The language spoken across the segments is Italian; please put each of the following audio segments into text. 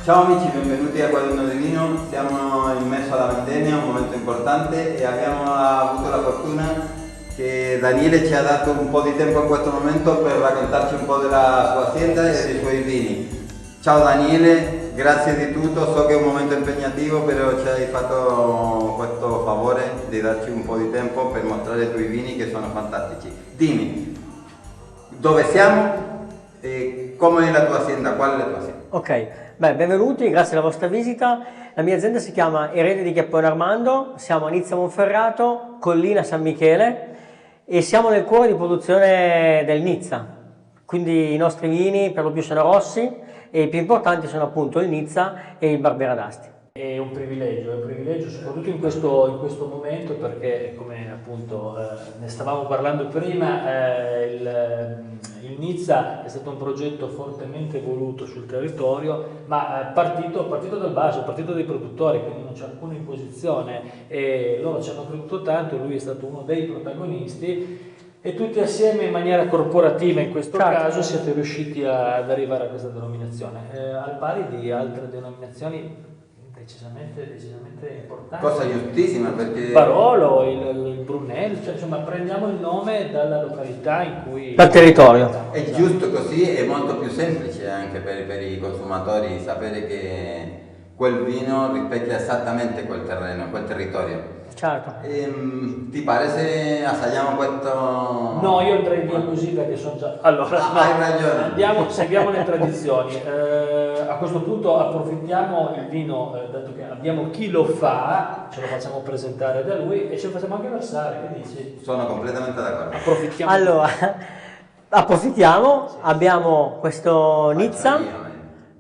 Ciao amici, benvenuti a Quaderno di Vino. Siamo in mezzo alla vendemmia, un momento importante, e abbiamo avuto la fortuna che Daniele ci ha dato un po' di tempo in questo momento per raccontarci un po' della sua azienda e dei suoi vini. Ciao Daniele, grazie di tutto, so che è un momento impegnativo, però ci hai fatto questo favore di darci un po' di tempo per mostrare i tuoi vini che sono fantastici. Dimmi, dove siamo e come è la tua azienda, qual è la tua azienda? Ok, beh, benvenuti, grazie alla vostra visita. La mia azienda si chiama Erede di Chiappone Armando, siamo a Nizza Monferrato, Collina San Michele, e siamo nel cuore di produzione del Nizza. Quindi i nostri vini per lo più sono rossi e i più importanti sono appunto il Nizza e il Barbera d'Asti. È un privilegio soprattutto in questo momento, perché come appunto ne stavamo parlando prima, il Nizza è stato un progetto fortemente voluto sul territorio, ma partito dal basso, partito dai produttori, quindi non c'è alcuna imposizione, e loro ci hanno creduto tanto, lui è stato uno dei protagonisti, e tutti assieme in maniera corporativa in questo caso siete riusciti ad arrivare a questa denominazione, al pari di altre denominazioni decisamente importanti. Cosa giustissima, perché Barolo, il Brunello, cioè, insomma prendiamo il nome dalla località in cui... Dal territorio. è giusto così, è molto più semplice anche per i consumatori sapere che quel vino rispecchia esattamente quel terreno, quel territorio. Certo. Ti pare se assaggiamo questo? No, io andrei via così perché sono già... Allora, no, hai ragione. seguiamo le tradizioni. A questo punto approfittiamo il vino, dato che abbiamo chi lo fa, ce lo facciamo presentare da lui e ce lo facciamo anche versare, che dici? Sono completamente d'accordo. Approfittiamo. Allora, approfittiamo, abbiamo questo Nizza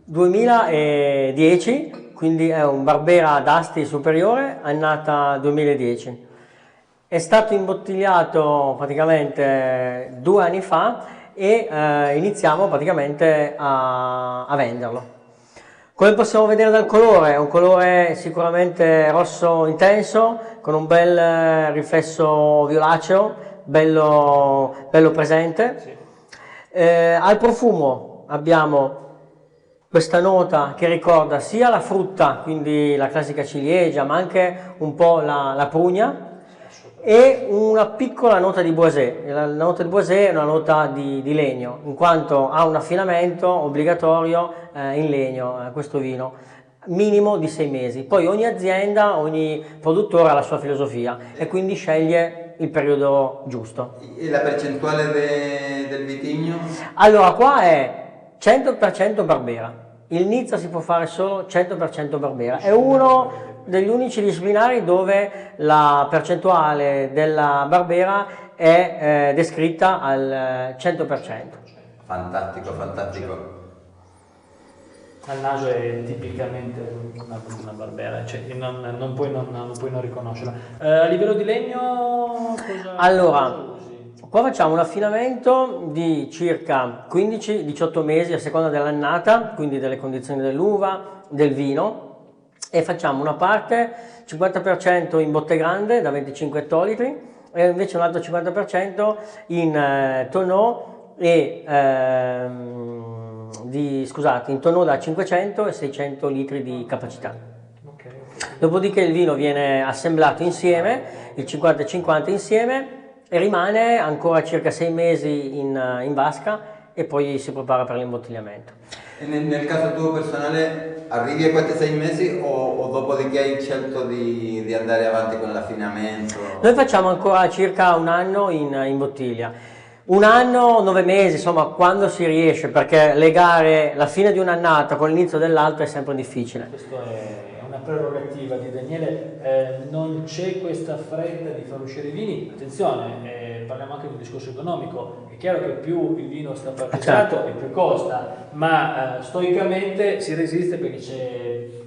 2010, quindi è un Barbera d'Asti superiore, annata 2010. È stato imbottigliato praticamente 2 anni fa e iniziamo praticamente a venderlo. Come possiamo vedere dal colore, è un colore sicuramente rosso intenso, con un bel riflesso violaceo, bello presente. Sì. Al profumo abbiamo questa nota che ricorda sia la frutta, quindi la classica ciliegia, ma anche un po' la prugna, e una piccola nota di boisé. La nota di boisé è una nota di legno, in quanto ha un affinamento obbligatorio in legno, questo vino, minimo di 6 mesi. Poi ogni azienda, ogni produttore ha la sua filosofia e quindi sceglie il periodo giusto. E la percentuale del vitigno? Allora, qua è 100% Barbera. Il Nizza si può fare solo 100% Barbera. È uno degli unici disciplinari dove la percentuale della Barbera è descritta al 100%. Fantastico, fantastico. Al naso è tipicamente una Barbera, cioè non puoi non riconoscerla. A livello di legno cosa Allora, usi? qua facciamo un affinamento di circa 15-18 mesi a seconda dell'annata, quindi delle condizioni dell'uva, del vino, e facciamo una parte 50% in botte grande da 25 ettolitri e invece un altro 50% in tonneau e in tonneau da 500 e 600 litri di capacità. Okay. Dopodiché il vino viene assemblato insieme, il 50-50 insieme, e rimane ancora circa 6 mesi in vasca e poi si prepara per l'imbottigliamento. E nel caso tuo personale arrivi a questi 6 mesi o dopodiché hai scelto di andare avanti con l'affinamento? Noi facciamo ancora circa un anno in bottiglia. 1 anno, 9 mesi, insomma, quando si riesce, perché legare la fine di un'annata con l'inizio dell'altra è sempre difficile. Questo è una prerogativa di Daniele, non c'è questa fretta di far uscire i vini. Attenzione, parliamo anche di un discorso economico, è chiaro che più il vino sta parcheggiato e più costa, ma stoicamente si resiste perché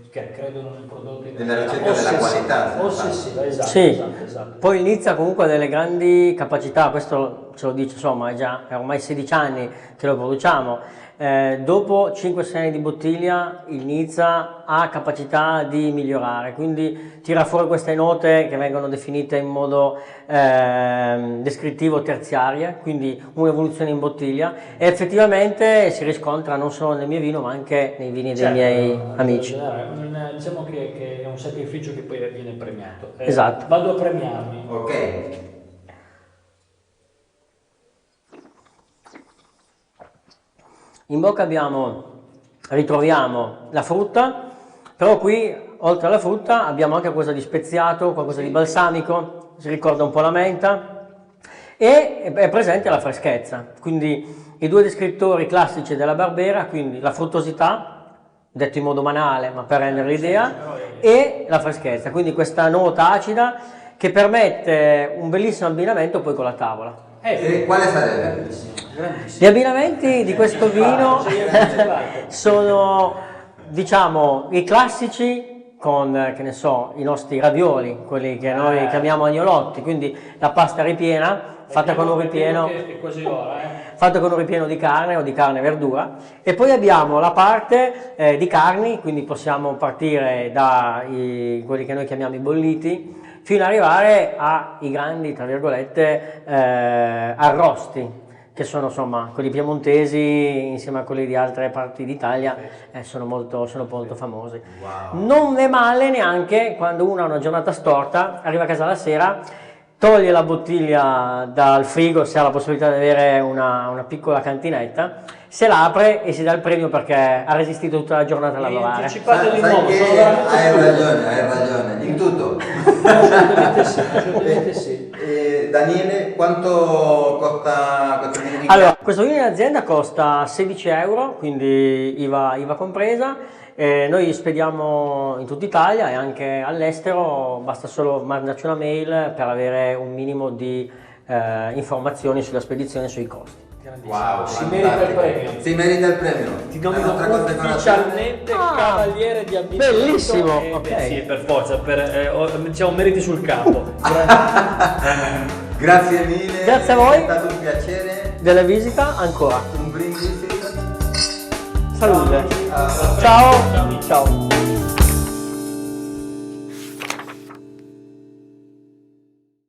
che credono nel prodotto Nella ricerca della qualità. ossessiva, esatto, Sì. esatto. Poi inizia comunque delle grandi capacità, questo ce lo dice, insomma, è ormai 16 anni che lo produciamo. Dopo 5-6 anni di bottiglia il Nizza ha capacità di migliorare, quindi tira fuori queste note che vengono definite in modo descrittivo terziarie, quindi un'evoluzione in bottiglia, e effettivamente si riscontra non solo nel mio vino ma anche nei vini dei miei amici. Diciamo che è un sacrificio che poi viene premiato. Esatto. Vado a premiarmi. Ok. In bocca ritroviamo la frutta, però qui oltre alla frutta abbiamo anche qualcosa di speziato, qualcosa di balsamico, si ricorda un po' la menta, e è presente la freschezza, quindi i due descrittori classici della Barbera, quindi la fruttosità, detto in modo banale ma per rendere l'idea, e la freschezza, quindi questa nota acida che permette un bellissimo abbinamento poi con la tavola. E quale sarebbe? Gli abbinamenti di questo vino sono, diciamo, i classici con, che ne so, i nostri ravioli, quelli che noi chiamiamo agnolotti, quindi la pasta ripiena, fatta con un ripieno, fatta con un ripieno di carne o di carne e verdura, e poi abbiamo la parte di carni, quindi possiamo partire da quelli che noi chiamiamo i bolliti, fino ad arrivare ai grandi, tra virgolette, arrosti, che sono insomma quelli piemontesi insieme a quelli di altre parti d'Italia, sono molto famosi. Wow. Non è male neanche quando uno ha una giornata storta, arriva a casa la sera, toglie la bottiglia dal frigo se ha la possibilità di avere una piccola cantinetta, se la apre e si dà il premio perché ha resistito tutta la giornata a lavorare. Sai che hai ragione, in tutto. Assolutamente sì. Daniele, quanto costa questo vino? Allora, questo vino in azienda costa 16 euro, quindi IVA compresa. Noi spediamo in tutta Italia e anche all'estero, basta solo mandarci una mail per avere un minimo di informazioni sulla spedizione e sui costi. Wow, si merita il premio. Si merita il premio. Ti nomino ufficialmente cavaliere di abbinamento. Bellissimo, ok. Sì, per forza, diciamo meriti sul capo. Grazie mille. Grazie a voi. È stato un piacere. Della visita ancora. Un brindisi. Salute. Ciao. Ciao. Ciao.